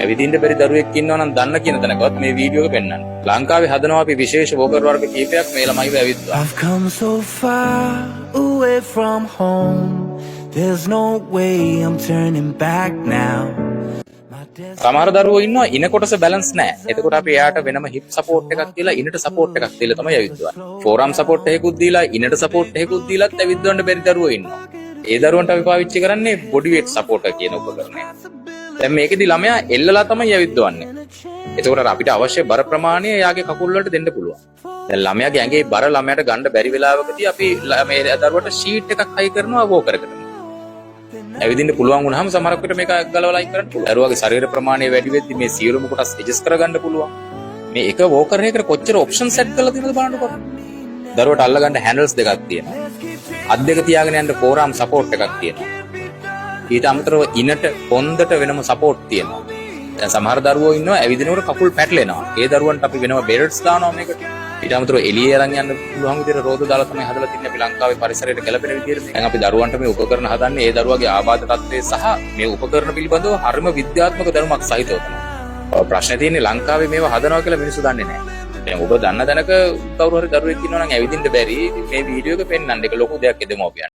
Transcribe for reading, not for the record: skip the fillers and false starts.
ඇවිදින්න බැරි දරුවෙක් ඉන්නවා නම් දන්න කියන තැනකවත් මේ වීඩියෝ එක පෙන්වන්න. ලංකාවේ හදනවා අපි විශේෂ වෝකර් වර්ග කීපයක් මේ ළමයිව ඇවිද්දා. I've come so far away from home. There's no way I'm turning back now. සමහර දරුවෝ ඉන්නවා ඉන කොටස බැලන්ස් නැහැ. එතකොට අපි එයාට වෙනම හිප් සපෝට් එකක් දීලා ඉනට සපෝට් එකක් දීලා තමයි ඇවිද්දවන්නේ. ෆෝරම් සපෝට් එකකුත් දීලා ඉනට සපෝට් එකකුත් දීලාත් ඇවිද්දවන්න බැරි දරුවෝ ඉන්නවා. ඒ දරුවන්ට අපි පාවිච්චි කරන්නේ බොඩි වේට් සපෝට් කියන උපකරණය. දැන් මේකෙදි ළමයා එල්ලලා තමයි ඇවිද්දවන්නේ. එතකොට අපිට අවශ්‍ය බර ප්‍රමාණය එයාගේ කකුල් වලට දෙන්න පුළුවන්. දැන් ළමයාගේ ඇඟේ බර ළමයාට ගන්න බැරි වෙලාවකදී අපි මේ දරුවට ෂීට් එකක් හයි කරනවා වෝකරකට. ඇවිදින්න පුළුවන් වුණාම සමහරක් විට මේක ගලවලා අයින් කරන්න පුළුවන්. දරුවාගේ ශරීර ප්‍රමාණය වැඩි වෙද්දි මේ සියලුම කොටස් ඇඩ්ජස්ට් කරගන්න පුළුවන්. මේ එක වෝකර් එකකට කොච්චර ඔප්ෂන් සෙට් කරලා තියෙනවද බලන්නකෝ. දරුවට අල්ලගන්න හැන්ඩල්ස් දෙකක් තියෙනවා. අත් දෙක තියාගෙන යන්න ෆෝරම් සපෝට් එකක් තියෙනවා. ඊට අමතරව ඉනට පොන්දට වෙනම සපෝට් තියෙනවා. දැන් සමහර දරුවෝ ඉන්නවා ඇවිදිනකොට කකුල් පැටලෙනවා. ඒ දරුවන්ට අපි වෙනම බෙල්ට්ස් දානවා මේකට. ඊට අමතරව එළියේ අරන් යන්න පුළුවන් විදිහට රෝද දාලා තමයි හදලා තින්නේ අපි ලංකාවේ පරිසරයට ගැලපෙන විදිහට. දැන් අපි දරුවන්ට මේ උපකරණ හදන්නේ ඒ දරුවාගේ ආබාධ තත්ත්වය සහ මේ උපකරණ පිළිබඳව හරිම විද්‍යාත්මක දැනුමක් සහිතව තමයි. ප්‍රශ්නේ තියෙන්නේ ලංකාවේ මේවා හදනවා කියලා මිනිස්සු දන්නේ නැහැ. දැන් ඔබ දන්න දැනක කවුරු හරි දරුවෙක් ඉන්නවා නම් ඇවිදින්න බැරි මේ වීඩියෝ එක පෙන්වන්න. ඒක ලොකු දෙයක් ඒ දෙමව්පියන්ට.